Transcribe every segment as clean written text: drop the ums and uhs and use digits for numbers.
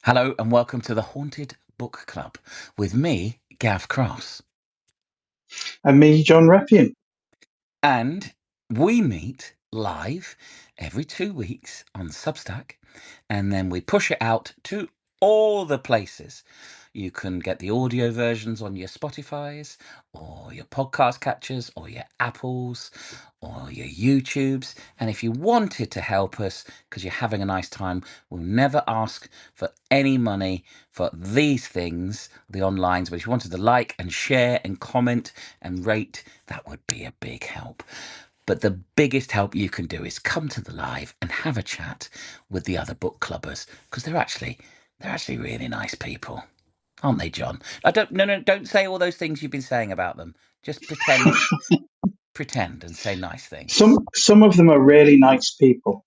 Hello and welcome to the Haunted Book Club with me, Gav Cross. And me, John Reppion. And we meet live every 2 weeks on Substack, and then we push it out to all the places. You can get the audio versions on your Spotify's or your podcast catchers or your Apples or your YouTubes. And if you wanted to help us because you're having a nice time, we'll never ask for any money for these things, the onlines. But if you wanted to like and share and comment and rate, that would be a big help. But the biggest help you can do is come to the live and have a chat with the other book clubbers, because they're actually really nice people, aren't they, John? Don't say all those things you've been saying about them. Just pretend and say nice things. Some of them are really nice people.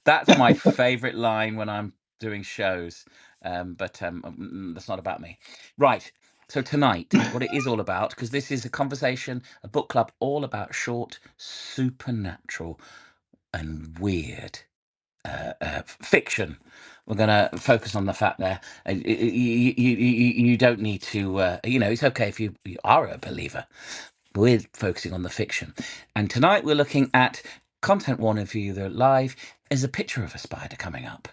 That's my favourite line when I'm doing shows, but that's not about me. Right. So tonight, what it is all about, because this is a conversation, a book club all about short, supernatural and weird fiction. We're going to focus on the fact there. You don't need to, it's okay if you are a believer. We're focusing on the fiction. And tonight we're looking at content warning for you that live is a picture of a spider coming up.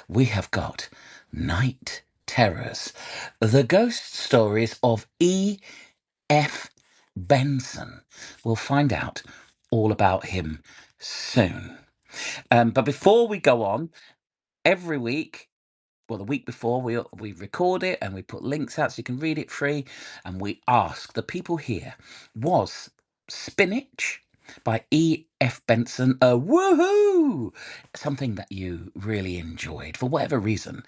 We have got Night Terrors, the ghost stories of E.F. Benson. We'll find out all about him soon. But before we go on, every week, well, the week before, we record it and we put links out so you can read it free. And we ask the people here, was Spinach by E.F. Benson a woohoo? Something that you really enjoyed for whatever reason?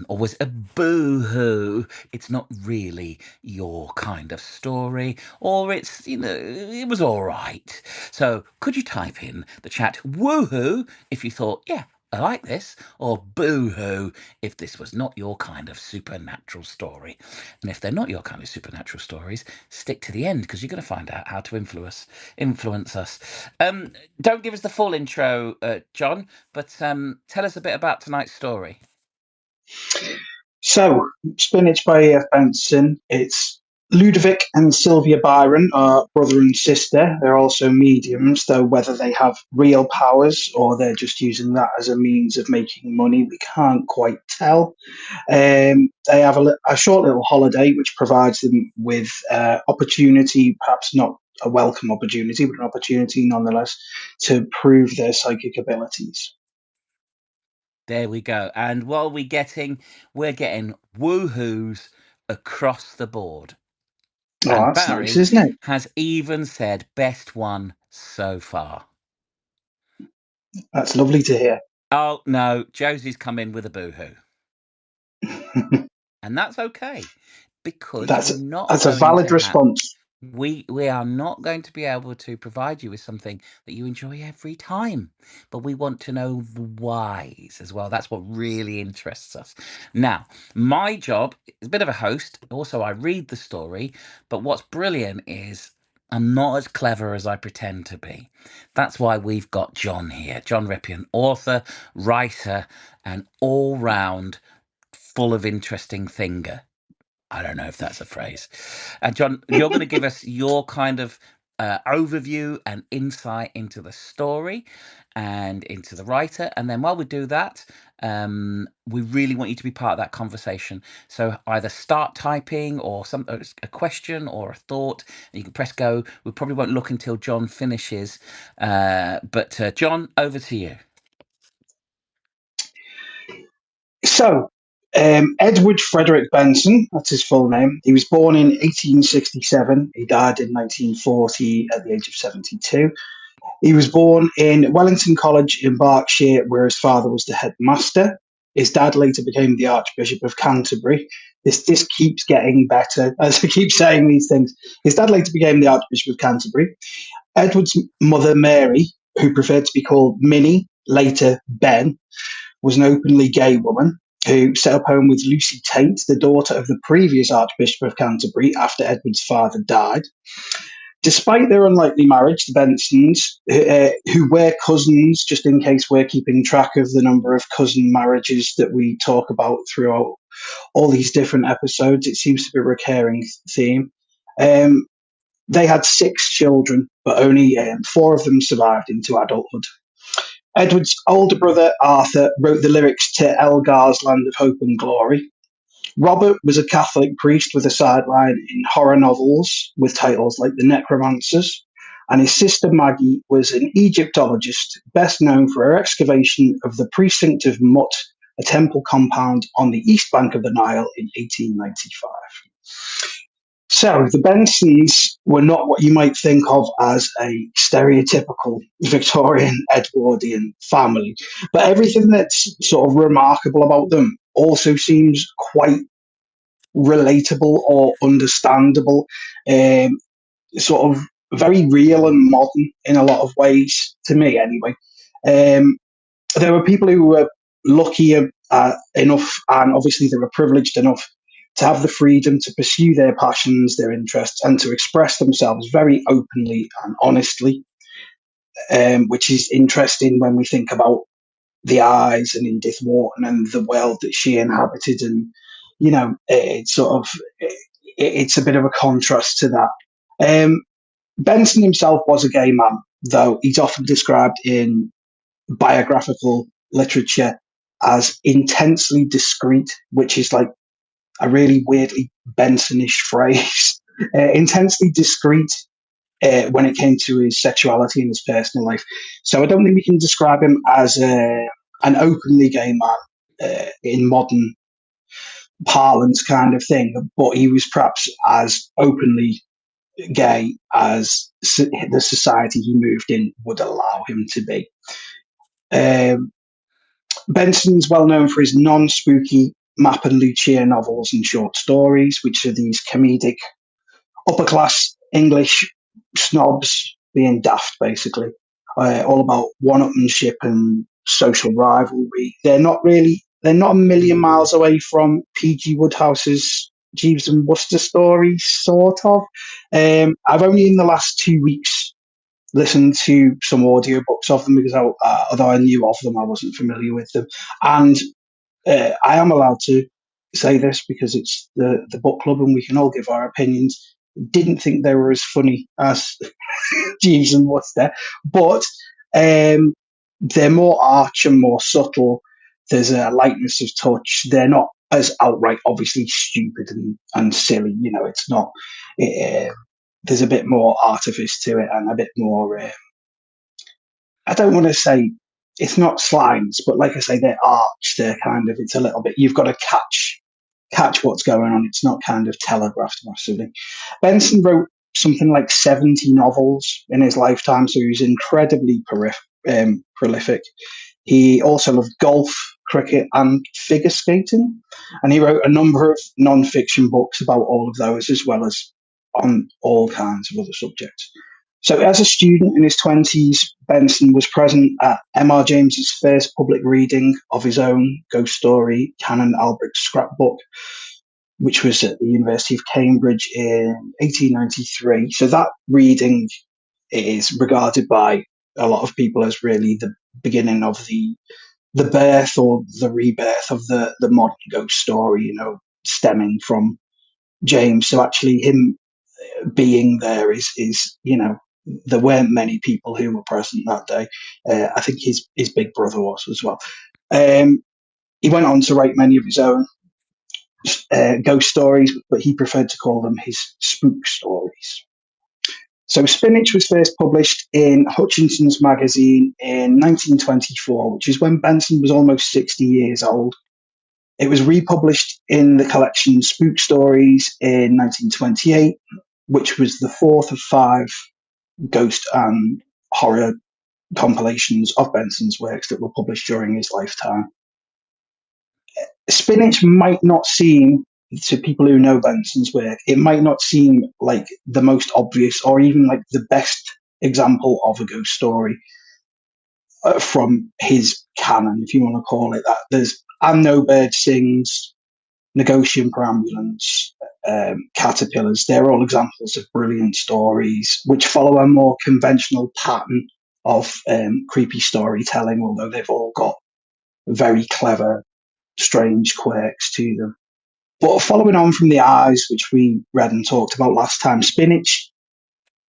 Or was a boo-hoo? It's not really your kind of story, or it was all right. So could you type in the chat woohoo if you thought, yeah, I like this, or boo-hoo if this was not your kind of supernatural story. And if they're not your kind of supernatural stories, stick to the end, because you're going to find out how to influence us. Don't give us the full intro, John, but tell us a bit about tonight's story. So, Spinach by E.F. Benson. It's Ludovic and Sylvia Byron are brother and sister. They're also mediums, though whether they have real powers or they're just using that as a means of making money, we can't quite tell. They have a short little holiday, which provides them with opportunity, perhaps not a welcome opportunity, but an opportunity nonetheless, to prove their psychic abilities. There we go. And while we're getting woohoos across the board. Oh, And that's Barry nice, isn't it? has even said best one so far. That's lovely to hear. Oh, no, Josie's come in with a boohoo. And that's okay, because That's we're not a going valid to have... response. We are not going to be able to provide you with something that you enjoy every time, but we want to know the whys as well. That's what really interests us. Now, my job is a bit of a host. Also, I read the story, but what's brilliant is I'm not as clever as I pretend to be. That's why we've got John here. John Reppion, author, writer, and all-round full of interesting thinger. I don't know if that's a phrase. And John, you're going to give us your kind of overview and insight into the story and into the writer. And then while we do that, we really want you to be part of that conversation. So either start typing or a question or a thought, and you can press go. We probably won't look until John finishes. But John, over to you. So, Edward Frederick Benson, that's his full name. He was born in 1867. He died in 1940 at the age of 72. He was born in Wellington College in Berkshire, where his father was the headmaster. His dad later became the Archbishop of Canterbury. This keeps getting better as I keep saying these things. His dad later became the Archbishop of Canterbury. Edward's mother, Mary, who preferred to be called Minnie, later Ben, was an openly gay woman who set up home with Lucy Tate, the daughter of the previous Archbishop of Canterbury, after Edward's father died. Despite their unlikely marriage, the Bensons, who were cousins, just in case we're keeping track of the number of cousin marriages that we talk about throughout all these different episodes, it seems to be a recurring theme. They had 6 children, but only 4 of them survived into adulthood. Edward's older brother, Arthur, wrote the lyrics to Elgar's Land of Hope and Glory. Robert was a Catholic priest with a sideline in horror novels with titles like The Necromancers, and his sister Maggie was an Egyptologist best known for her excavation of the precinct of Mut, a temple compound on the east bank of the Nile in 1895. So the Bensons were not what you might think of as a stereotypical Victorian Edwardian family, but everything that's sort of remarkable about them also seems quite relatable or understandable, sort of very real and modern in a lot of ways to me, anyway. Um, there were people who were lucky enough, and obviously they were privileged enough to have the freedom to pursue their passions, their interests, and to express themselves very openly and honestly, which is interesting when we think about the eyes and Edith Wharton and the world that she inhabited. And, it's sort of, it's a bit of a contrast to that. Benson himself was a gay man, though he's often described in biographical literature as intensely discreet, which is like a really weirdly Bensonish phrase. Intensely discreet when it came to his sexuality and his personal life. So I don't think we can describe him as an openly gay man in modern parlance kind of thing, but he was perhaps as openly gay as the society he moved in would allow him to be. Um, Benson's well known for his non-spooky Map and Lucia novels and short stories, which are these comedic upper class English snobs being daft, basically. All about one-upmanship and social rivalry. They're not a million miles away from P.G. Woodhouse's Jeeves and Wooster stories, sort of. I've only in the last 2 weeks listened to some audiobooks of them because although I knew of them, I wasn't familiar with them. And I am allowed to say this because it's the book club and we can all give our opinions. Didn't think they were as funny as Jeeves and Wooster, but they're more arch and more subtle. There's a lightness of touch. They're not as outright, obviously, stupid and silly. It's not. There's a bit more artifice to it and a bit more. I don't want to say it's not slimes, but like I say, they're arch. They're kind of. It's a little bit. You've got to catch what's going on. It's not kind of telegraphed massively. Benson wrote something like 70 novels in his lifetime, so he was incredibly prolific. He also loved golf, cricket, and figure skating, and he wrote a number of non-fiction books about all of those, as well as on all kinds of other subjects. So, as a student in his 20s, Benson was present at M.R. James's first public reading of his own ghost story, Canon Albrecht's Scrapbook, which was at the University of Cambridge in 1893. So that reading is regarded by a lot of people as really the beginning of the birth or the rebirth of the modern ghost story, stemming from James. So actually him being there is there weren't many people who were present that day. I think his big brother was as well. He went on to write many of his own ghost stories, but he preferred to call them his spook stories. So Spinach was first published in Hutchinson's magazine in 1924, which is when Benson was almost 60 years old. It was republished in the collection Spook Stories in 1928, which was the fourth of 5 ghost and horror compilations of Benson's works that were published during his lifetime. Spinach might not seem, to people who know Benson's work, it might not seem like the most obvious or even like the best example of a ghost story from his canon, if you want to call it that. There's And No Bird Sings, Negotiation for Ambulance, Caterpillars. They're all examples of brilliant stories which follow a more conventional pattern of creepy storytelling, although they've all got very clever, strange quirks to them. But following on from The Eyes, which we read and talked about last time, Spinach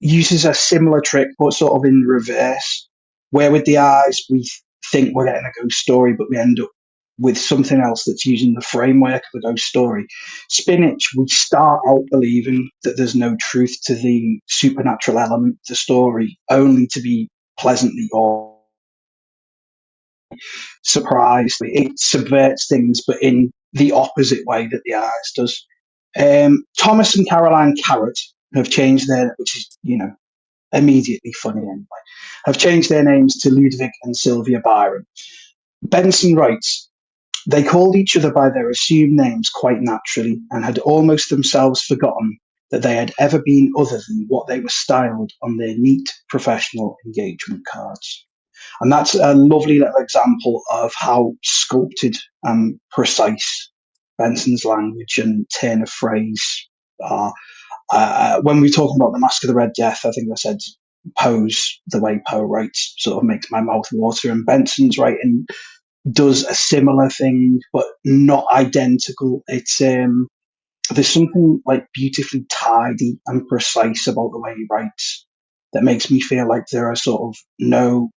uses a similar trick, but sort of in reverse, where with The Eyes, we think we're getting a ghost story, but we end up with something else that's using the framework of a ghost story. Spinach, we start out believing that there's no truth to the supernatural element of the story, only to be pleasantly or surprised. It subverts things, but in the opposite way that The Eyes does. Thomas and Caroline Carrot have changed their, which is, immediately funny anyway, have changed their names to Ludwig and Sylvia Byron. Benson writes, they called each other by their assumed names quite naturally and had almost themselves forgotten that they had ever been other than what they were styled on their neat professional engagement cards. And that's a lovely little example of how sculpted and precise Benson's language and turn of phrase are. When we're talking about the Mask of the Red Death, I think I said Poe's, the way Poe writes sort of makes my mouth water, and Benson's writing does a similar thing, but not identical. It's there's something like beautifully tidy and precise about the way he writes that makes me feel like there are sort of no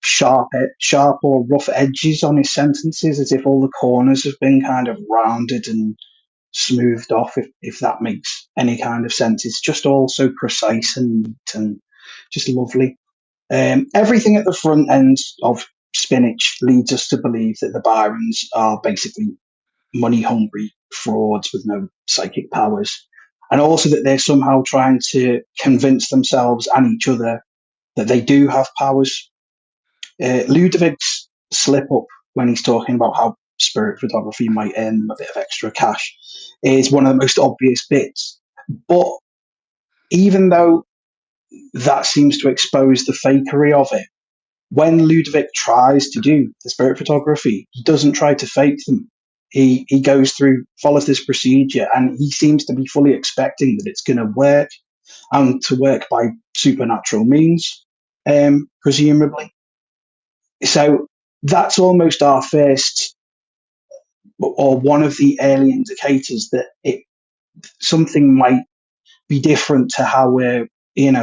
sharp or rough edges on his sentences, as if all the corners have been kind of rounded and smoothed off, if that makes any kind of sense. It's just all so precise and neat and just lovely. Everything at the front end of Spinach leads us to believe that the Byrons are basically money hungry frauds with no psychic powers, and also that they're somehow trying to convince themselves and each other that they do have powers. Ludwig's slip up when he's talking about how spirit photography might earn them a bit of extra cash is one of the most obvious bits. But even though that seems to expose the fakery of it, when Ludwig tries to do the spirit photography, he doesn't try to fake them. He goes through, follows this procedure, and he seems to be fully expecting that it's going to work and to work by supernatural means, presumably. So that's almost our first or one of the early indicators that something might be different to how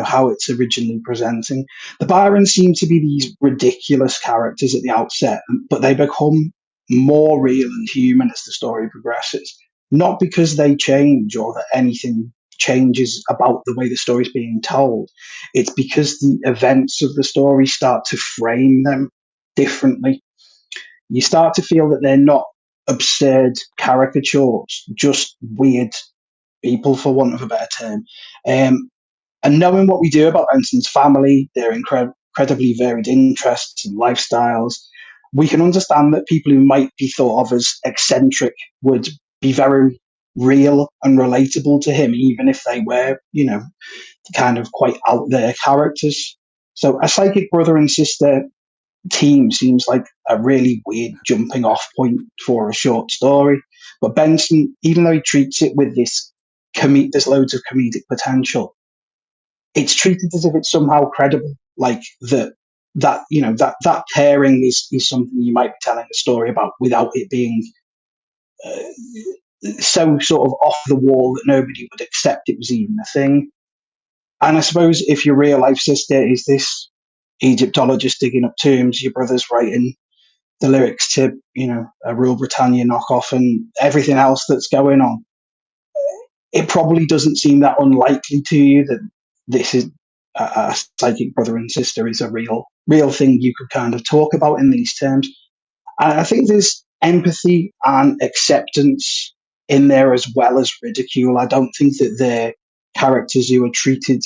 how it's originally presenting. The Byrons seem to be these ridiculous characters at the outset, but they become more real and human as the story progresses. Not because they change or that anything changes about the way the story is being told. It's because the events of the story start to frame them differently. You start to feel that they're not absurd caricatures, just weird people, for want of a better term. And knowing what we do about Benson's family, their incredibly varied interests and lifestyles, we can understand that people who might be thought of as eccentric would be very real and relatable to him, even if they were, kind of quite out there characters. So a psychic brother and sister team seems like a really weird jumping off point for a short story. But Benson, even though he treats it with there's loads of comedic potential, it's treated as if it's somehow credible, like that pairing is something you might be telling a story about without it being so sort of off the wall that nobody would accept it was even a thing. And I suppose if your real life sister is this Egyptologist digging up tombs, your brother's writing the lyrics to, a Rule Britannia knockoff and everything else that's going on, it probably doesn't seem that unlikely to you that this is a psychic brother and sister is a real thing you could kind of talk about in these terms. And I think there's empathy and acceptance in there as well as ridicule. I don't think that they're characters who are treated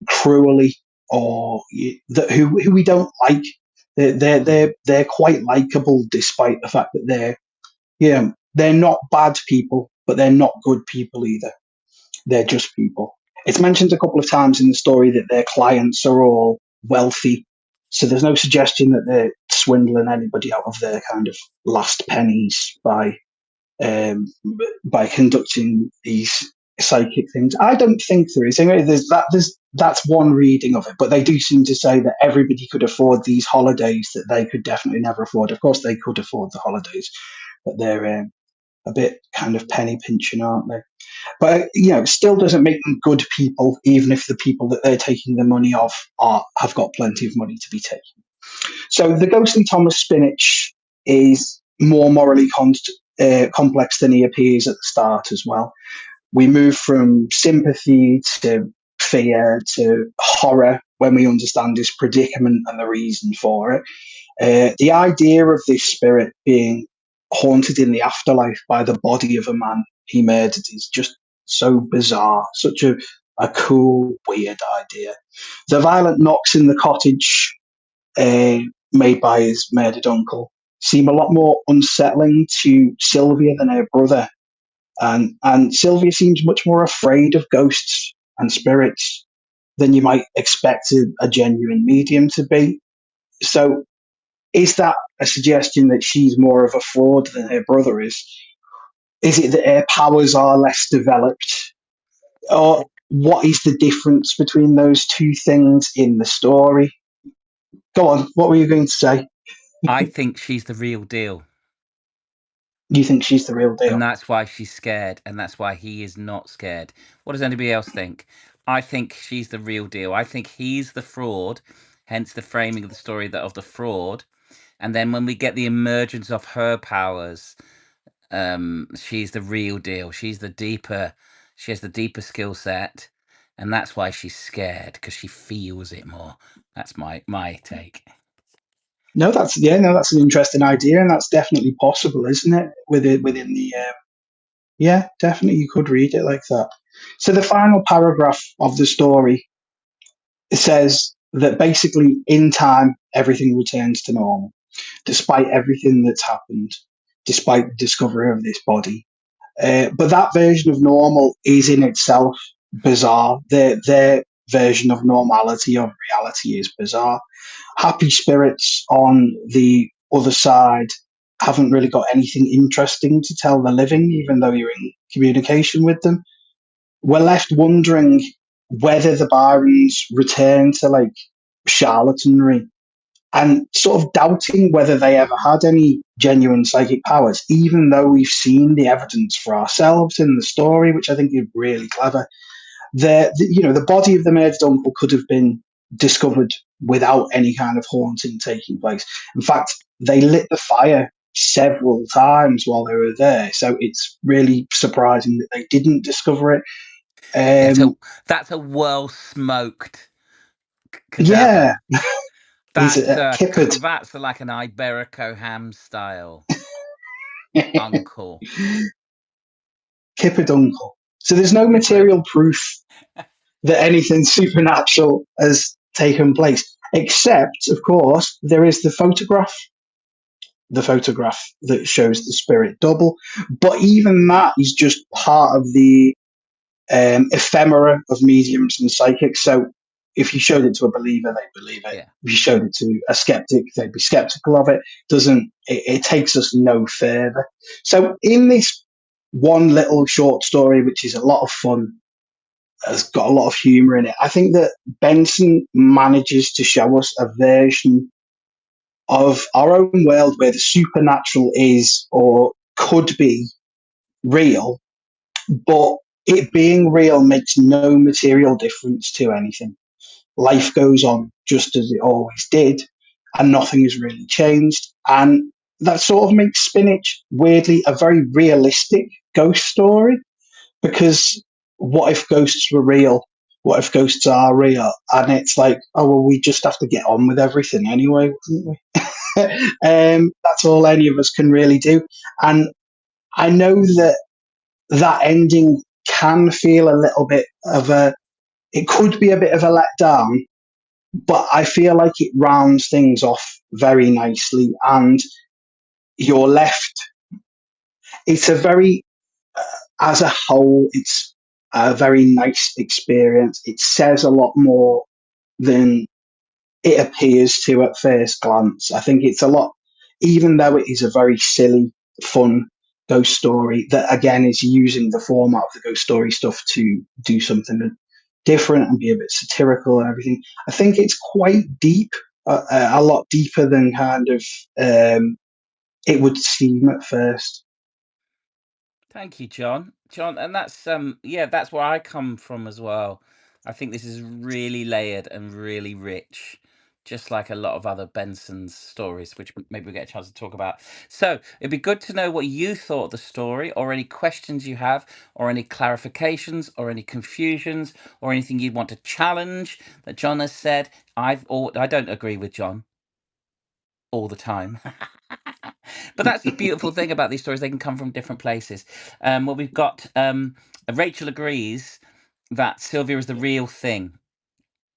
cruelly or who we don't like. They're quite likable despite the fact that they're not bad people, but they're not good people either. They're just people. It's mentioned a couple of times in the story that their clients are all wealthy, so there's no suggestion that they're swindling anybody out of their kind of last pennies by um, by conducting these psychic things. I don't think there is. Anyway, that's one reading of it, but they do seem to say that everybody could afford these holidays that they could definitely never afford. Of course, they could afford the holidays, but they're a bit kind of penny pinching, aren't they? But it still doesn't make them good people, even if the people that they're taking the money off have got plenty of money to be taken. So the ghostly Thomas Spinach is more morally complex than he appears at the start as well. We move from sympathy to fear to horror when we understand his predicament and the reason for it. The idea of this spirit being haunted in the afterlife by the body of a man he murdered is just so bizarre, such a cool, weird idea. The violent knocks in the cottage uh, made by his murdered uncle seem a lot more unsettling to Sylvia than her brother. And Sylvia seems much more afraid of ghosts and spirits than you might expect a genuine medium to be. So, is that a suggestion that she's more of a fraud than her brother is? Is it that her powers are less developed? Or what is the difference between those two things in the story? Go on, what were you going to say? I think she's the real deal. You think she's the real And deal? that's why she's scared, and that's why he is not scared. What does anybody else think? I think she's the real deal. I think he's the fraud, hence the framing of the story of the fraud. And then when we get the emergence of her powers, she's the real deal. She has the deeper skill set, and that's why she's scared, because she feels it more. That's my take. No, that's an interesting idea, and that's definitely possible, isn't it? Within the yeah, definitely you could read it like that. So the final paragraph of the story says that basically in time everything returns to normal, despite everything that's happened, despite the discovery of this body. But that version of normal is in itself bizarre. Their version of normality, of reality, is bizarre. Happy spirits on the other side haven't really got anything interesting to tell the living, even though you're in communication with them. We're left wondering whether the Byrons return to like charlatanry and sort of doubting whether they ever had any genuine psychic powers, even though we've seen the evidence for ourselves in the story, which I think is really clever. The body of the murdered uncle could have been discovered without any kind of haunting taking place. In fact, they lit the fire several times while they were there, so it's really surprising that they didn't discover it. Yeah, Um, so that's a well smoked yeah, cadaver. he's That's a kippered, that's like an Iberico ham style uncle. kippered uncle. So there's no Clifford. material proof that anything supernatural has taken place, except, of course, there is the photograph that shows the spirit double. But even that is just part of the ephemera of mediums and psychics. So if you showed it to a believer, they'd believe it. Yeah. If you showed it to a skeptic, they'd be skeptical of it. It takes us no further. So in this one little short story, which is a lot of fun, has got a lot of humor in it, I think that Benson manages to show us a version of our own world where the supernatural is or could be real, but it being real makes no material difference to anything. Life goes on just as it always did, and nothing has really changed. And that sort of makes Spinach weirdly a very realistic ghost story, because what if ghosts were real? What if ghosts are real? And it's like, oh, well, we just have to get on with everything anyway, wouldn't we? That's all any of us can really do. And I know that that ending can feel a little bit of it could be a bit of a letdown, but I feel like it rounds things off very nicely. And you're left, it's a very, as a whole, it's a very nice experience. It says a lot more than it appears to at first glance. I think it's a lot, even though it is a very silly, fun ghost story that again is using the format of the ghost story stuff to do something different and be a bit satirical and everything. I think it's quite deep, a lot deeper than kind of it would seem at first. Thank you, John. John, and that's yeah, that's where I come from as well. I think this is really layered and really rich, just like a lot of other Benson's stories, which maybe we'll get a chance to talk about. So it'd be good to know what you thought of the story, or any questions you have, or any clarifications, or any confusions, or anything you'd want to challenge that John has said. I don't agree with John all the time. But that's the beautiful thing about these stories; they can come from different places. Well, we've got Rachel agrees that Sylvia is the real thing,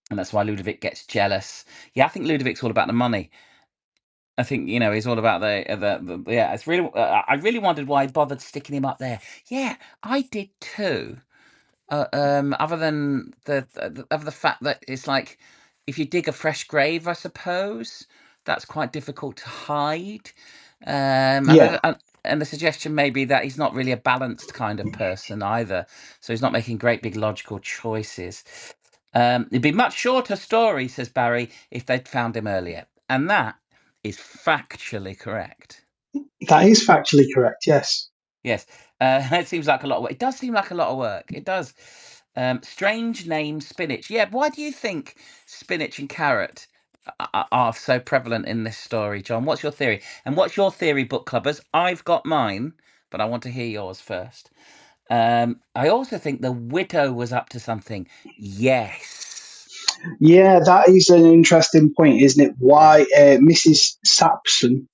and that's why Ludovic gets jealous. Yeah, I think Ludovic's all about the money. I think he's all about the yeah. It's really I really wondered why he bothered sticking him up there. Yeah, I did too. Other than the fact that it's like if you dig a fresh grave, I suppose that's quite difficult to hide. Yeah, And the suggestion may be that he's not really a balanced kind of person either, so he's not making great big logical choices. It'd be much shorter story, says Barry, if they'd found him earlier, and that is factually correct. that is factually correct. Yes. Yes, it seems like a lot of work. It does seem like a lot of work. It does. Strange name, spinach. Yeah, why do you think spinach and carrot are so prevalent in this story, John? What's your theory? And what's your theory, book clubbers? I've got mine, but I want to hear yours first. I also think the widow was up to something. Yes. Yeah, that is an interesting point, isn't it? Why Mrs. Sapson?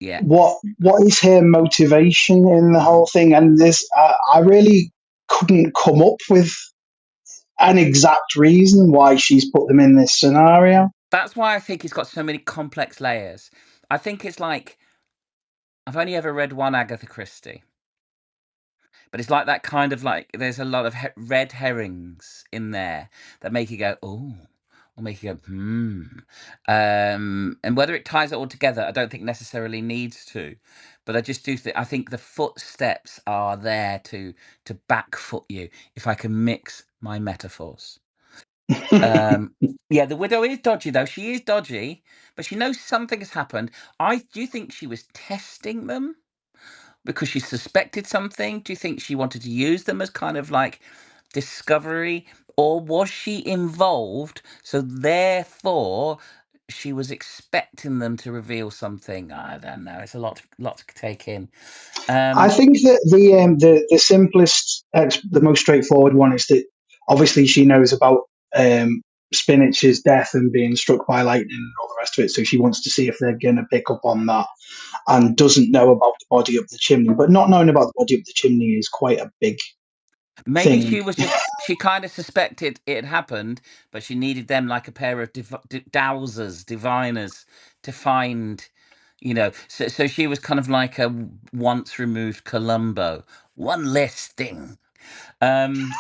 Yeah. What is her motivation in the whole thing? And this, I really couldn't come up with an exact reason why she's put them in this scenario. That's why I think it's got so many complex layers. I think it's like I've only ever read one Agatha Christie. But it's like that kind of like there's a lot of red herrings in there that make you go, oh, or make you go, hmm. And whether it ties it all together, I don't think necessarily needs to. But I just do think I think the footsteps are there to back foot you, if I can mix my metaphors. Um, yeah, the widow is dodgy though. She is dodgy, but she knows something has happened. I do think she was testing them because she suspected something? Do you think she wanted to use them as kind of like discovery? Or was she involved? So therefore, she was expecting them to reveal something. I don't know. It's a lot to take in. I Um, think that the simplest, the most straightforward one is that obviously she knows about Spinach's death and being struck by lightning and all the rest of it, so she wants to see if they're going to pick up on that, and doesn't know about the body up the chimney. But not knowing about the body up the chimney is quite a big Maybe thing. she was just she kind of suspected it had happened, but she needed them like a pair of dowsers, diviners, to find, So she was kind of like a once removed Columbo, one less thing. Um,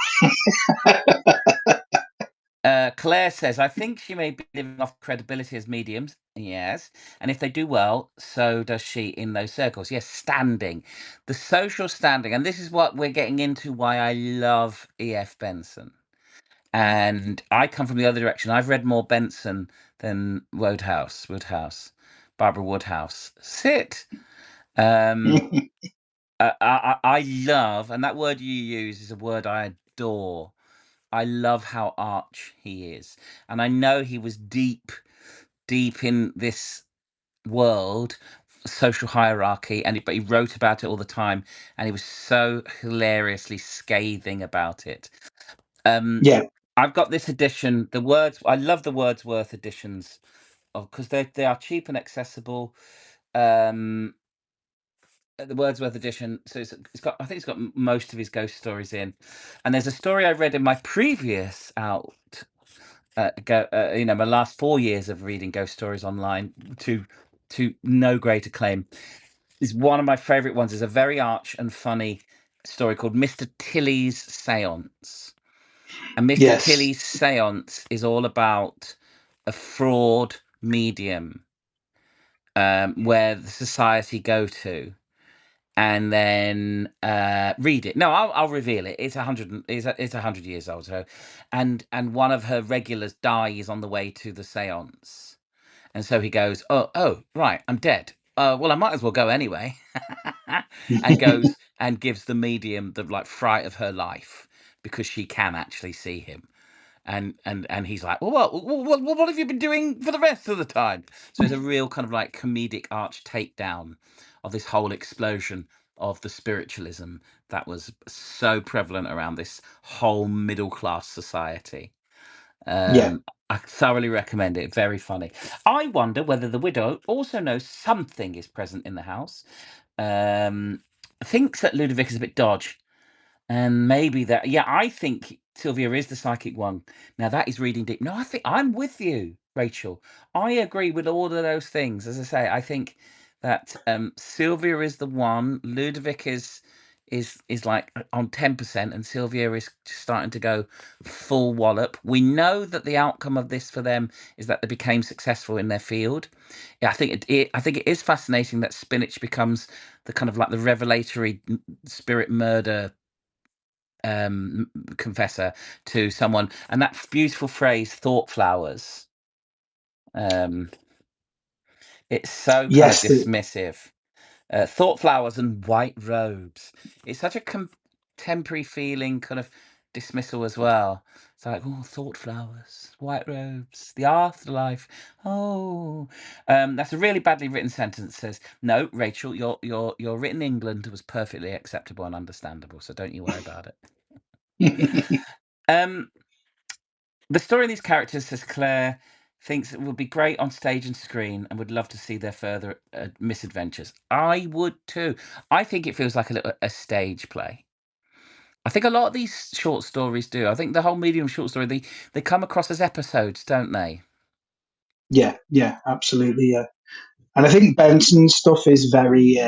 Claire says, I think she may be living off credibility as mediums. Yes. And if they do well, so does she in those circles. Yes, standing. The social standing. And this is what we're getting into why I love E.F. Benson. And I come from the other direction. I've read more Benson than Woodhouse, Barbara Woodhouse. Sit. Um, I love, and that word you use is a word I adore. I love how arch he is. And I know he was deep in this world, social hierarchy, but he wrote about it all the time, and he was so hilariously scathing about it. Um, Yeah, I've got this edition. I love the Wordsworth editions because they are cheap and accessible. Um, the Wordsworth edition. So it's got I think it's got most of his ghost stories in, and there's a story I read in my previous my last 4 years of reading ghost stories online to no great acclaim. Is one of my favorite ones. Is a very arch and funny story called Mr. Tilly's Seance. And Mr. yes, Tilly's Seance is all about a fraud medium where the society go to. and then read it. No, I'll reveal it. It's 100 years old. So, and one of her regulars dies on the way to the séance, and so he goes, oh, right, I'm dead. Well, I might as well go anyway, and goes and gives the medium the like fright of her life because she can actually see him. And he's like, well, what have you been doing for the rest of the time? So it's a real kind of like comedic arch takedown of this whole explosion of the spiritualism that was so prevalent around this whole middle class society. Yeah. I thoroughly recommend it. Very funny. I wonder whether the widow also knows something is present in the house. Thinks that Ludovic is a bit dodge. And maybe that, yeah, I think Sylvia is the psychic one. Now that is reading deep. No, I think I'm with you, Rachel. I agree with all of those things. As I say, I think that Sylvia is the one. Ludovic is like on 10%, and Sylvia is starting to go full wallop. We know that the outcome of this for them is that they became successful in their field. Yeah, I think it is fascinating that Spinach becomes the kind of like the revelatory spirit murder confessor to someone, and that beautiful phrase "thought flowers." Um, it's so kind of Yes. dismissive. Thought flowers and white robes. It's such a contemporary feeling, kind of dismissal as well. It's like, oh, thought flowers, white robes, the afterlife. Oh, that's a really badly written sentence. It says, no, Rachel, your written England was perfectly acceptable and understandable, so don't you worry about it. Um, The story of these characters, says Claire, thinks it would be great on stage and screen and would love to see their further misadventures. I would too. I think it feels like a stage play. I think a lot of these short stories do. I think the whole medium short story, they come across as episodes, don't they? Yeah, absolutely. Yeah. And I think Benson's stuff is very,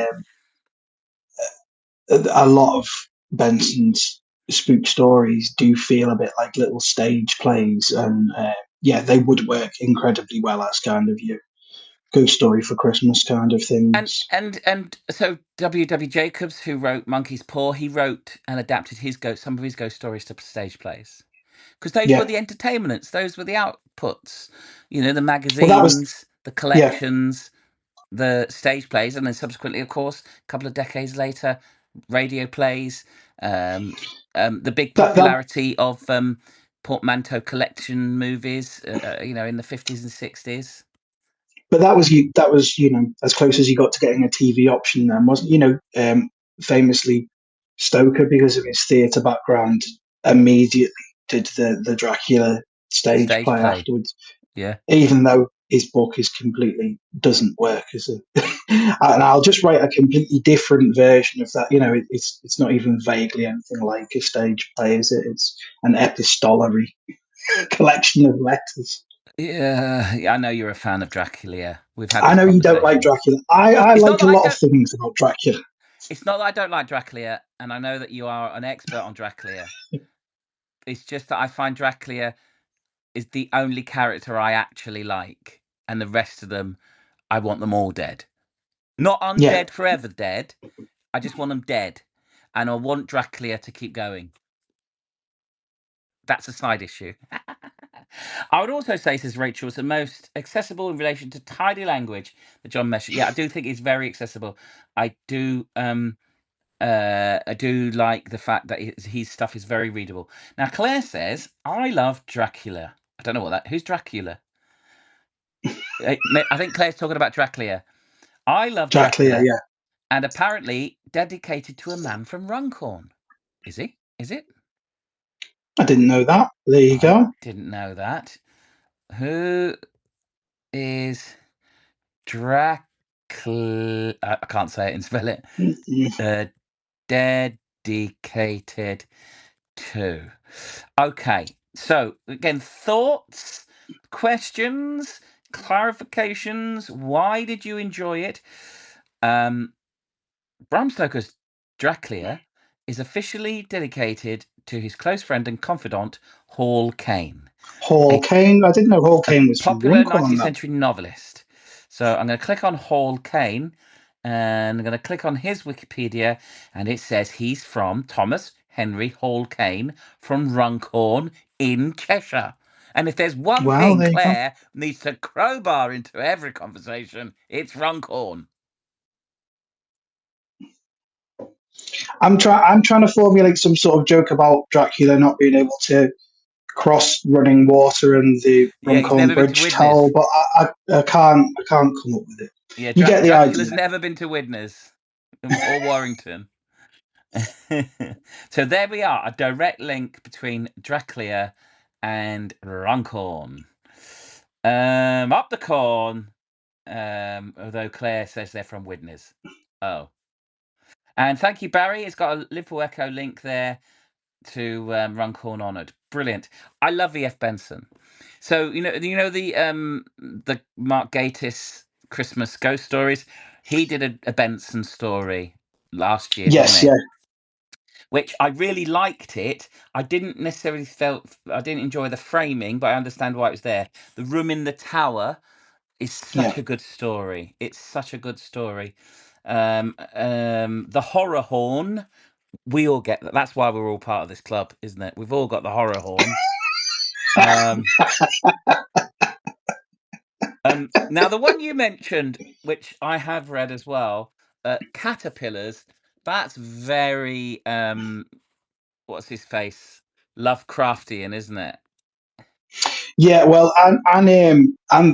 a lot of Benson's spook stories do feel a bit like little stage plays. And yeah, they would work incredibly well as kind of your ghost story for Christmas kind of And things. and so W. Jacobs, who wrote Monkey's Paw, he wrote and adapted some of his ghost stories to stage plays. Because those were Yeah. the entertainments, those were the outputs. You know, the Well, that was, magazines, the yeah. collections, the stage plays, and then subsequently, of course, a couple of decades later, radio plays, um, the big That popularity of portmanteau collection movies, you know, in the 50s and 60s. but that was as close as you got to getting a TV option then, wasn't famously Stoker, because of his theatre background, immediately did the Dracula stage Stage play play, afterwards, yeah. even though his book is completely doesn't work as a and I'll just write a completely different version of that. It's not even vaguely anything like a stage play, is it? It's an epistolary collection of letters. Yeah, I know you're a fan of Dracula. We've had I this know you don't like conversation. Dracula. I It's not like a that I lot of don't. things about Dracula. It's not that I don't like Dracula, and I know that you are an expert on Dracula. It's just that I find Dracula is the only character I actually like, and the rest of them, I want them all dead. Not Yeah, undead forever dead. I just want them dead, and I want Dracula to keep going. That's a side issue. I would also say, says Rachel, it's the most accessible in relation to tidy language that John mentioned. Yeah, I do think it's very accessible. I do. I do like the fact that his stuff is very readable. Now, Claire says, "I love Dracula." I don't know what that. Who's Dracula? I think Claire's talking about Dracula. I love Dracula. Dracula, Yeah, and apparently dedicated to a man from Runcorn. Is he? Is it? I didn't know that. There you I go. didn't know that. Who is Dracula? I can't say it and spell it. Mm-mm. Uh, dedicated to. Okay. So again, thoughts, questions, clarifications. Why did you enjoy it? Um, Bram Stoker's Dracula is officially dedicated to his close friend and confidant, Hall Caine, Hall a, Caine. I didn't know Hall a Caine was from popular Runcorn. 19th That century novelist. So I'm going to click on Hall Caine, And I'm going to click on his Wikipedia, and it says he's from Thomas Henry Hall Caine from Runcorn in Cheshire. And if there's one Well, thing there you go. Claire needs to crowbar into every conversation, it's Runcorn. I'm trying to formulate some sort of joke about Dracula not being able to cross running water and the Yeah, he's Runcorn never been to Bridge Tunnel, Widnes. but I can't come up with it. Yeah, You get the Dracula's idea. never been to Widnes or Warrington. So there we are, a direct link between Dracula and Runcorn. Up the corn. Although Claire says they're from Widnes. Oh. And thank you, Barry. It's got a Liverpool Echo link there to Runcorn Honoured. Brilliant. I love E.F. Benson. So you know the Mark Gatiss Christmas ghost stories. He did a Benson story last year, didn't Yes, he? yeah, Which I really liked it. I didn't necessarily I didn't enjoy the framing, but I understand why it was there. The room in the tower is yeah. such a good story. It's such a good story. The horror horn. We all get that. That's why we're all part of this club, isn't it? We've all got the horror horn. Um, now the one you mentioned, which I have read as well, caterpillars. That's very what's his face? Lovecraftian, isn't it? Yeah, well, and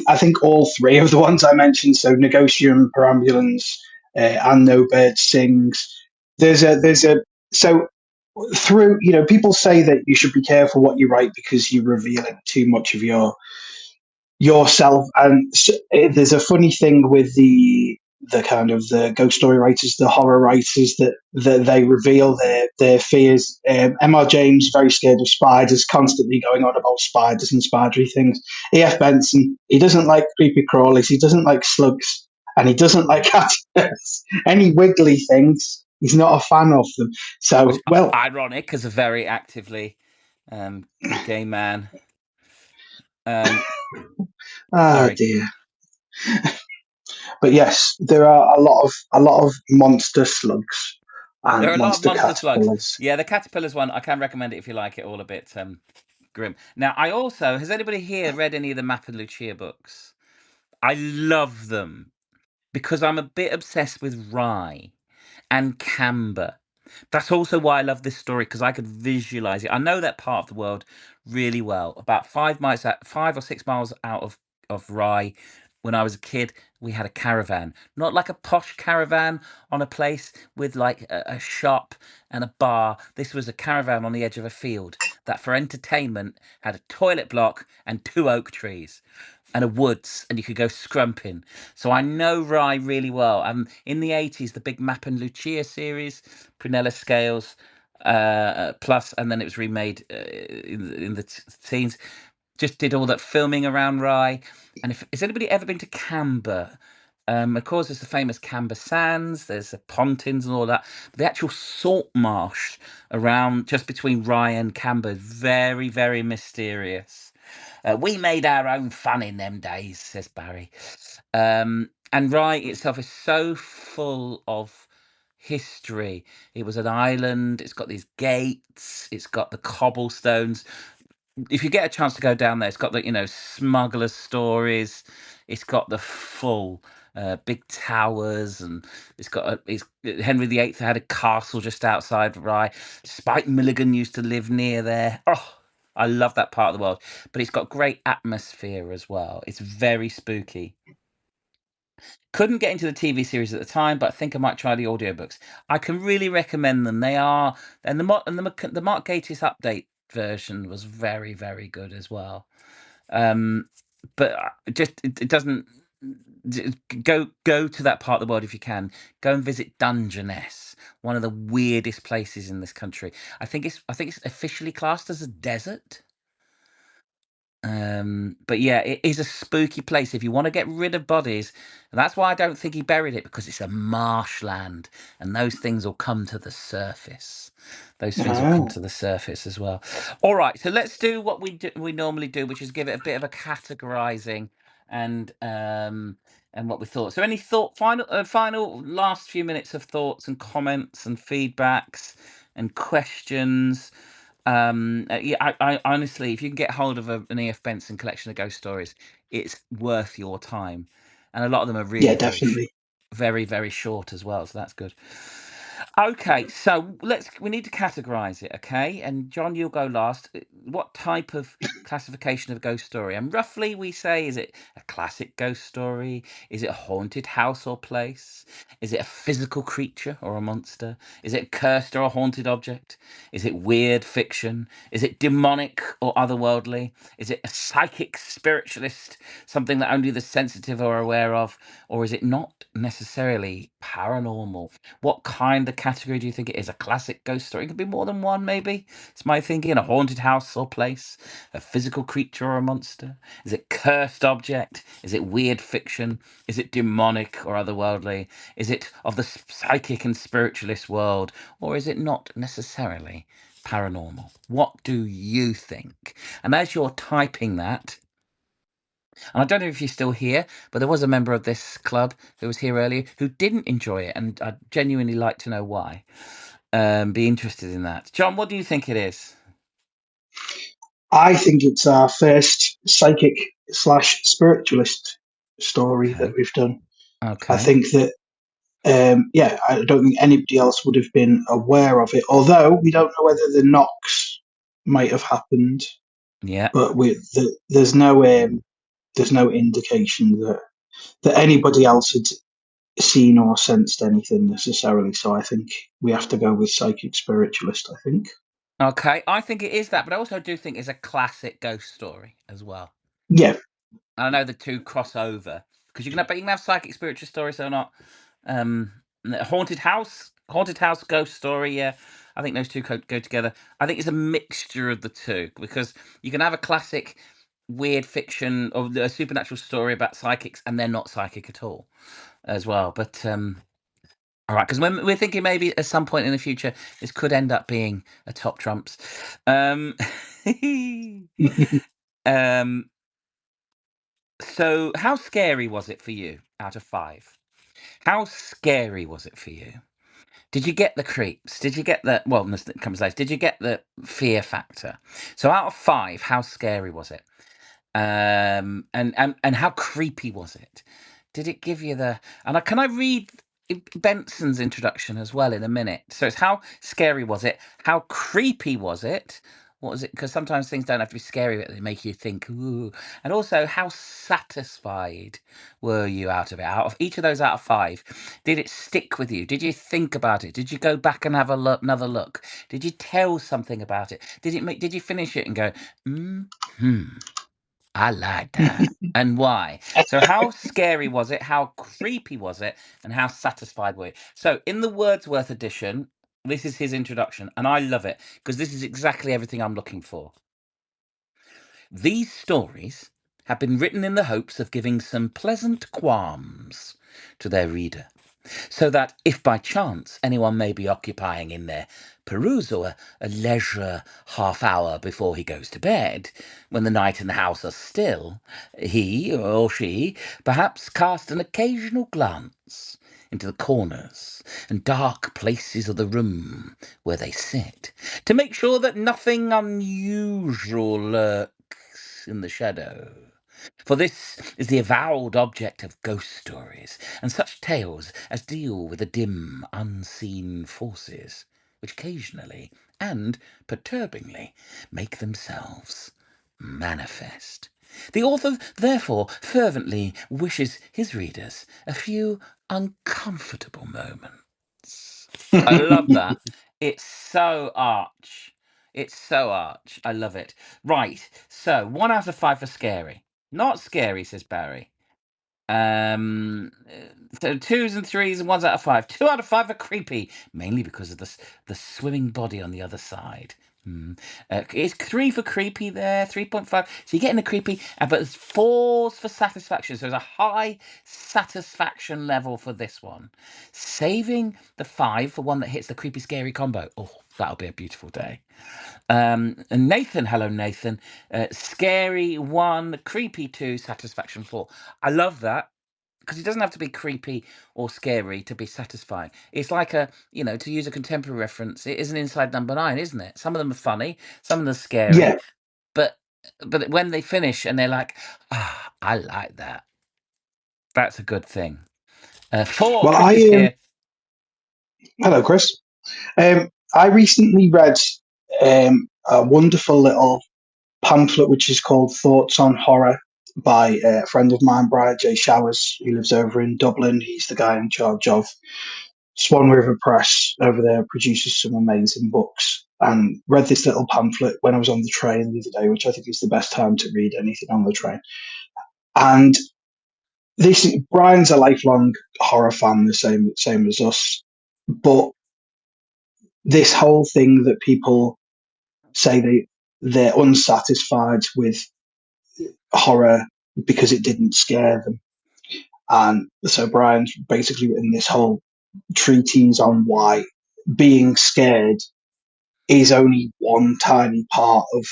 I think all three of the ones I mentioned, so Negotium, Perambulans, and No Bird Sings. There's a so through people say that you should be careful what you write because you're revealing too much of yourself. And there's a funny thing with the kind of the ghost story writers, the horror writers, that they reveal their fears. M.R. James very scared of spiders, constantly going on about spiders and spidery things. E.F. Benson, he doesn't like creepy crawlies, he doesn't like slugs, and he doesn't like caterpillars. Any wiggly things, he's not a fan of them. Which So, well, ironic as a very actively gay man. Um, ah sorry. dear. But yes, there are a lot of monster slugs There and are a lot of monster monster slugs. caterpillars. Yeah, the caterpillars one, I can recommend it if you like it, all a bit grim. Now, I also, has anybody here read any of the Map and Lucia books? I love them because I'm a bit obsessed with rye and camber. That's also why I love this story because I could visualize it. I know that part of the world really well. About 5 or 6 miles out of Rye, when I was a kid, we had a caravan, not like a posh caravan on a place with like a shop and a bar. This was a caravan on the edge of a field that, for entertainment, had a toilet block and 2 oak trees and a woods, and you could go scrumping. So I know Rye really well. In the 80s, the big Map and Lucia series, Prunella Scales, plus, and then it was remade in the teens. Just did all that filming around Rye. And if has anybody ever been to Camber? Of course, there's the famous Camber Sands. There's the Pontins and all that. But the actual salt marsh around just between Rye and Camber is very, very mysterious. We made our own fun in them days, says Barry. And Rye itself is so full of history. It was an island. It's got these gates. It's got the cobblestones. If you get a chance to go down there, it's got the smuggler stories. It's got the full big towers, and Henry VIII had a castle just outside Rye. Spike Milligan used to live near there. Oh, I love that part of the world, but it's got great atmosphere as well. It's very spooky. Couldn't get into the TV series at the time, but I think I might try the audiobooks. I can really recommend them. They are, and the Mark Gatiss update version was very, very good as well. Um, but it doesn't go to that part of the world if you can. Go and visit Dungeness, one of the weirdest places in this country. I think it's officially classed as a desert. But yeah, it is a spooky place if you want to get rid of bodies. And that's why I don't think he buried it, because it's a marshland and those things will come to the surface. Those things will come Oh, to the surface as well. All right, so let's do what we normally do, which is give it a bit of a categorizing. and what we thought. So, any final last few minutes of thoughts and comments and feedbacks and questions? Yeah, I honestly, if you can get hold of an E.F. Benson collection of ghost stories, it's worth your time, and a lot of them are Yeah, really definitely. very, very short as well, so that's good. Okay, so we need to categorize it, okay? And John, you'll go last. What type of classification of ghost story? And roughly we say, is it a classic ghost story? Is it a haunted house or place? Is it a physical creature or a monster? Is it a cursed or a haunted object? Is it weird fiction? Is it demonic or otherworldly? Is it a psychic spiritualist, something that only the sensitive are aware of? Or is it not necessarily paranormal? What kind of category do you think it is? A classic ghost story? It could be more than one, maybe. It's my thinking. A haunted house or place? A physical creature or a monster? Is it cursed object? Is it weird fiction? Is it demonic or otherworldly? Is it of the psychic and spiritualist world? Or is it not necessarily paranormal? What do you think? And as you're typing that, and I don't know if you're still here, but there was a member of this club who was here earlier who didn't enjoy it, and I'd genuinely like to know why. Be interested in that. John, what do you think it is? I think it's our first psychic slash spiritualist story that Okay. we've done. I Okay. think that, yeah, I don't think anybody else would have been aware of it, although we don't know whether the knocks might have happened, Yeah. but there's no indication that anybody else had seen or sensed anything necessarily. So I think we have to go with psychic spiritualist, I think. Okay. I think it is that, but I also do think it's a classic ghost story as well. Yeah. I know the two cross over because you can have psychic spiritual stories or not. Um, haunted house ghost story. Yeah, I think those two go together. I think it's a mixture of the two because you can have a classic weird fiction or a supernatural story about psychics and they're not psychic at all as well. But all right, because when we're thinking maybe at some point in the future this could end up being a top trumps. Um, um, so how scary was it for you out of 5? How scary was it for you? Did you get the creeps? Did you get the well? This comes later. Did you get the fear factor? So out of 5, how scary was it? And how creepy was it? Did it give you the? And can I read Benson's introduction as well in a minute? So it's how scary was it? How creepy was it? What was it? Because sometimes things don't have to be scary, but they make you think. Ooh. And also, how satisfied were you out of it? Out of each of those out of 5, did it stick with you? Did you think about it? Did you go back and have another look? Did you tell something about it? Did you finish it and go, hmm? I like that. And why? So, how scary was it? How creepy was it? And how satisfied were you? So, in the Wordsworth edition, this is his introduction, and I love it because this is exactly everything I'm looking for. These stories have been written in the hopes of giving some pleasant qualms to their reader, so that if by chance anyone may be occupying in their perusal a leisure half hour before he goes to bed, when the night and the house are still, he or she perhaps cast an occasional glance into the corners and dark places of the room where they sit, to make sure that nothing unusual lurks in the shadow. For this is the avowed object of ghost stories, and such tales as deal with the dim, unseen forces, which occasionally and perturbingly make themselves manifest. The author therefore fervently wishes his readers a few uncomfortable moments. I love that. It's so arch. It's so arch. I love it. Right. So 1 out of 5 for scary. Not scary, says Barry. So 2s and 3s and 1s out of 5. 2 out of 5 are creepy, mainly because of the swimming body on the other side. It's 3 for creepy there, 3.5. So you're getting the creepy, but it's 4s for satisfaction. So there's a high satisfaction level for this one. Saving the 5 for one that hits the creepy scary combo. Oh, that'll be a beautiful day. And Nathan, hello Nathan. Scary 1, creepy 2, satisfaction 4. I love that. Because it doesn't have to be creepy or scary to be satisfying. It's like to use a contemporary reference, it is an Inside Number 9, isn't it? Some of them are funny, some of them are scary, Yeah. but when they finish and they're like, I like that. That's a good thing. 4, Well, Chris is here. hello, Chris. I recently read a wonderful little pamphlet which is called Thoughts on Horror by a friend of mine, Brian J. Showers, who lives over in Dublin. He's the guy in charge of Swan River Press over there, produces some amazing books. And read this little pamphlet when I was on the train the other day, which I think is the best time to read anything on the train. And this Brian's a lifelong horror fan, the same as us. But this whole thing that people say they're unsatisfied with horror because it didn't scare them. And so Brian's basically written this whole treatise on why being scared is only one tiny part of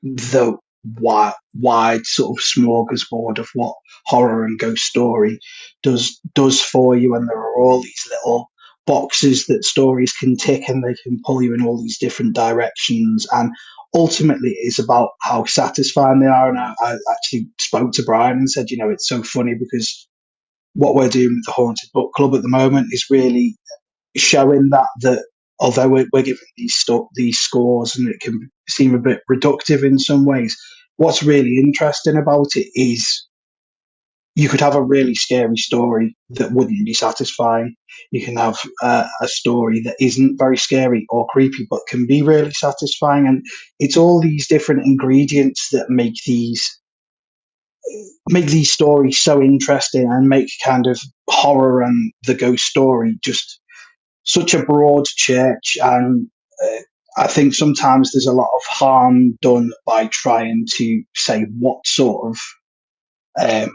the wide sort of smorgasbord of what horror and ghost story does for you. And there are all these little boxes that stories can tick, and they can pull you in all these different directions. And ultimately, it's about how satisfying they are. And I actually spoke to Brian and said, it's so funny because what we're doing with the Haunted Book Club at the moment is really showing that although we're giving these scores and it can seem a bit reductive in some ways, what's really interesting about it is you could have a really scary story that wouldn't be satisfying. You can have a story that isn't very scary or creepy but can be really satisfying, and it's all these different ingredients that make these stories so interesting and make kind of horror and the ghost story just such a broad church. And I think sometimes there's a lot of harm done by trying to say what sort of,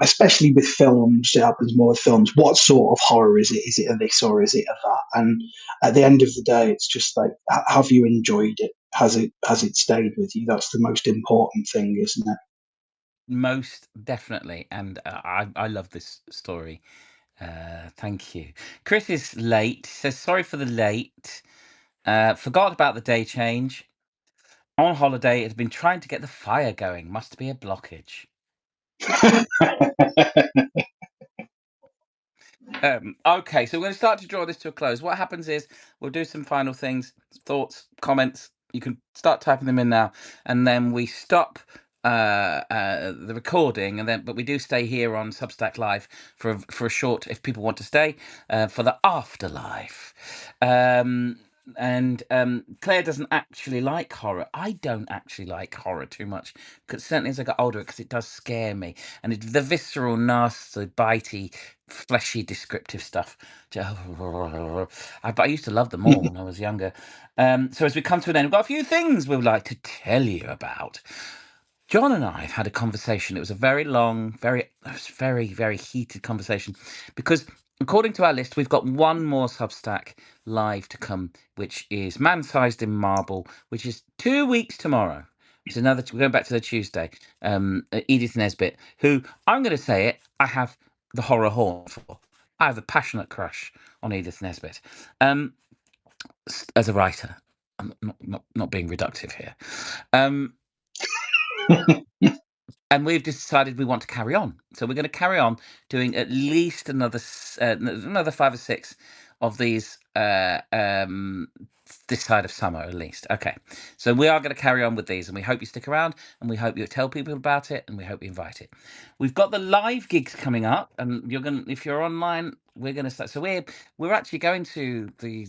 especially with films, it happens more with films, what sort of horror is it? Is it a this or is it a that? And at the end of the day, it's just like, have you enjoyed it? Has it stayed with you? That's the most important thing, isn't it? Most definitely. And I love this story. Thank you. Chris is late. Says sorry for the late. Forgot about the day change. On holiday, has been trying to get the fire going. Must be a blockage. Okay, so we're going to start to draw this to a close. What happens is we'll do some final things, thoughts, comments. You can start typing them in now, and then we stop the recording, but we do stay here on Substack Live for a short, if people want to stay, for the afterlife. And Claire doesn't actually like horror. I don't actually like horror too much, because certainly as I got older, because it does scare me, and the visceral, nasty, bitey, fleshy, descriptive stuff. But I used to love them all when I was younger. So as we come to an end, we've got a few things we would like to tell you about. John and I have had a conversation. It was a very long, very heated conversation, because according to our list, we've got one more Substack live to come, which is Man-Sized in Marble, which is 2 weeks tomorrow. It's another. We're going back to the Tuesday. Edith Nesbit, who, I'm going to say it, I have the horror horn for. I have a passionate crush on Edith Nesbit as a writer. I'm not being reductive here. And we've decided we want to carry on. So we're going to carry on doing at least another 5 or 6 of these this side of summer, at least. Okay. So we are going to carry on with these, and we hope you stick around, and we hope you tell people about it, and we hope you invite it. We've got the live gigs coming up, and if you're online, we're going to start. So we're actually going to the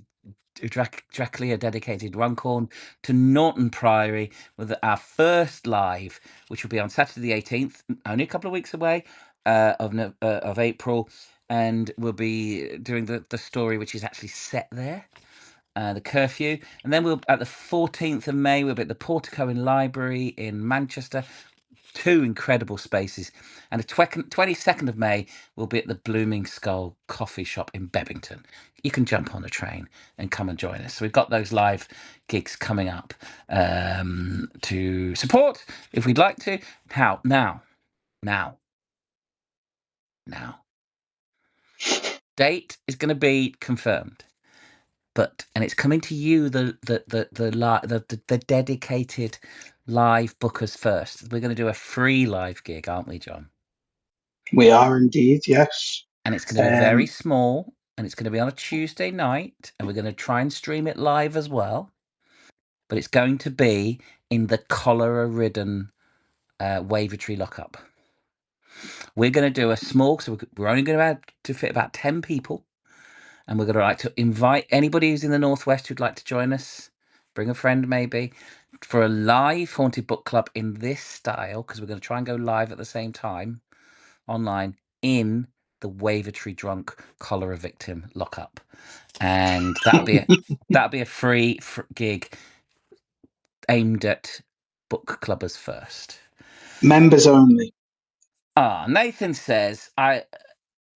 Draclia dedicated Runcorn to Norton Priory with our first live, which will be on Saturday the 18th, only a couple of weeks away, of April, and we'll be doing the story which is actually set there. the curfew, and then we'll at the 14th of May we'll be at the Portico in Library in Manchester. 2 incredible spaces, and the 22nd of May we'll be at the Blooming Skull coffee shop in Bebington. You can jump on a train and come and join us. So we've got those live gigs coming up to support if we'd like to. Now. Date is going to be confirmed, and it's coming to you, the dedicated live bookers first. We're going to do a free live gig, aren't we, John? We are indeed, yes. And it's going to be very small, and it's going to be on a Tuesday night, and we're going to try and stream it live as well. But it's going to be in the cholera-ridden Wavertree lockup. We're going to do a small, so we're only going to have to fit about 10 people. And we're going to like to invite anybody who's in the Northwest who'd like to join us. Bring a friend maybe for a live Haunted Book Club in this style, because we're going to try and go live at the same time online in the Wavertree Drunk Cholera Victim lockup, and that'll be a free gig aimed at book clubbers first. Members only. Nathan says, I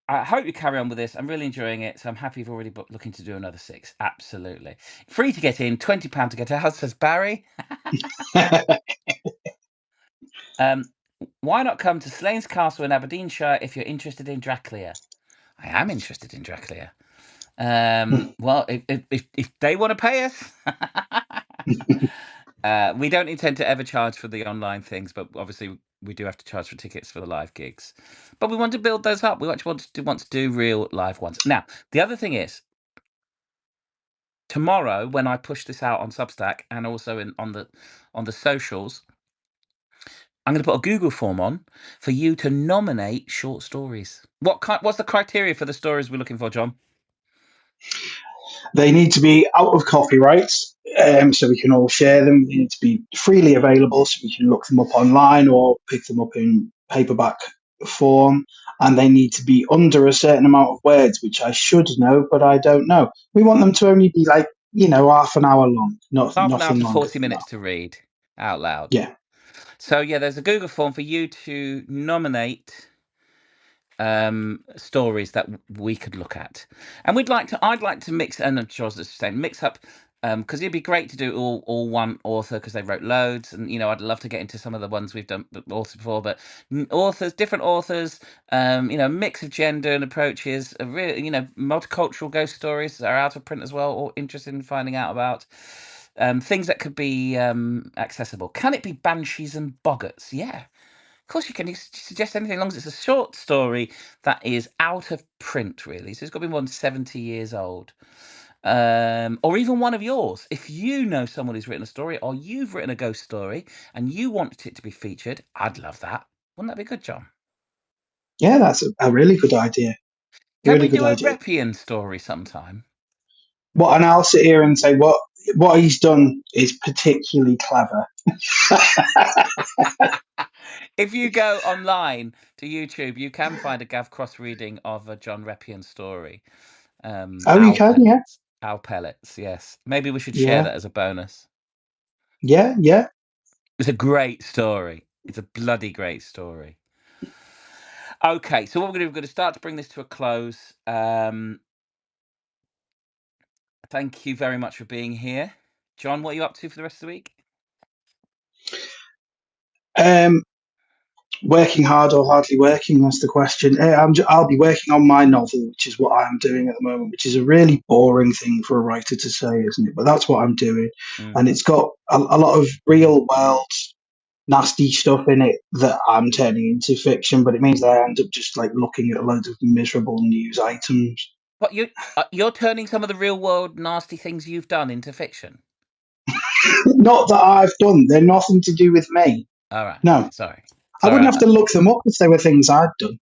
hope you carry on with this. I'm really enjoying it, so I'm happy you've already booked, looking to do another 6. Absolutely. Free to get in, £20 to get out, says Barry. Why not come to Slains Castle in Aberdeenshire if you're interested in Dracula? I am interested in Dracula. Well, if they want to pay us, we don't intend to ever charge for the online things, but obviously we do have to charge for tickets for the live gigs. But we want to build those up. We actually want to do real live ones. Now, the other thing is, tomorrow when I push this out on Substack and also on the socials, I'm going to put a Google form on for you to nominate short stories. What's the criteria for the stories we're looking for, John? They need to be out of copyright, so we can all share them. They need to be freely available, so we can look them up online or pick them up in paperback form. And they need to be under a certain amount of words, which I should know, but I don't know. We want them to only be like, half an hour long, Half an hour nothing to longer 40 than minutes that. to read out loud. Yeah. So yeah, there's a Google form for you to nominate stories that we could look at, and I'd like to mix, and I'm sure the same, mix up, because it'd be great to do all one author, because they wrote loads, and I'd love to get into some of the ones we've done authors before, but different authors, mix of gender and approaches, multicultural ghost stories that are out of print as well, or interested in finding out about. Things that could be accessible. Can it be banshees and boggarts? Yeah. Of course, you can suggest anything as long as it's a short story that is out of print, really. So it's got to be more than 70 years old. Or even one of yours. If you know someone who's written a story, or you've written a ghost story and you want it to be featured, I'd love that. Wouldn't that be good, John? Yeah, that's a really good idea. Can Really we good do a idea. Reppion story sometime? What, and I'll sit here and say what he's done is particularly clever. If you go online to YouTube, you can find a Gav Cross reading of a John Reppion story. Oh, you can, yeah. Owl pellets, yes. Maybe we should share Yeah. that as a bonus. Yeah. It's a great story. It's a bloody great story. Okay, so what we're going to start to bring this to a close. Thank you very much for being here. John, what are you up to for the rest of the week? Working hard or hardly working, that's the question. I'll be working on my novel, which is what I'm doing at the moment, which is a really boring thing for a writer to say, isn't it? But that's what I'm doing. And it's got a lot of real world nasty stuff in it that I'm turning into fiction, but it means that I end up just like looking at loads of miserable news items. What, you're turning some of the real world nasty things you've done into fiction? Not that I've done. They're nothing to do with me. All right. No. Sorry. I wouldn't have to look them up if they were things I'd done.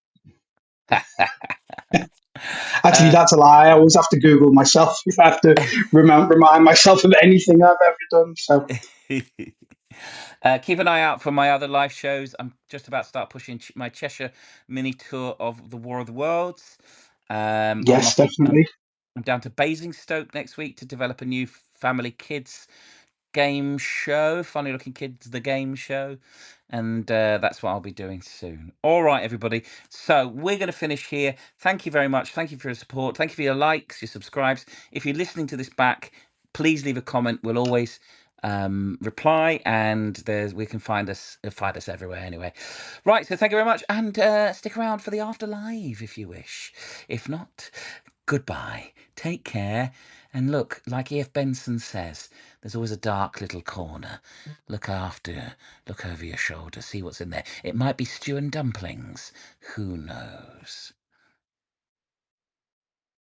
Actually, that's a lie. I always have to Google myself if I have to remind myself of anything I've ever done. So keep an eye out for my other live shows. I'm just about to start pushing my Cheshire mini tour of the War of the Worlds. yes, definitely. I'm down to Basingstoke next week to develop a new family kids game show, Funny Looking Kids, the game show. And that's what I'll be doing soon. All right, everybody. So we're going to finish here. Thank you very much. Thank you for your support. Thank you for your likes, your subscribes. If you're listening to this back, please leave a comment. We'll always reply, and we can find us everywhere anyway. Right, so thank you very much, and stick around for the afterlife if you wish. If not, goodbye, take care, and look, like E.F. Benson says, there's always a dark little corner. Look over your shoulder, see what's in there. It might be stew and dumplings, who knows.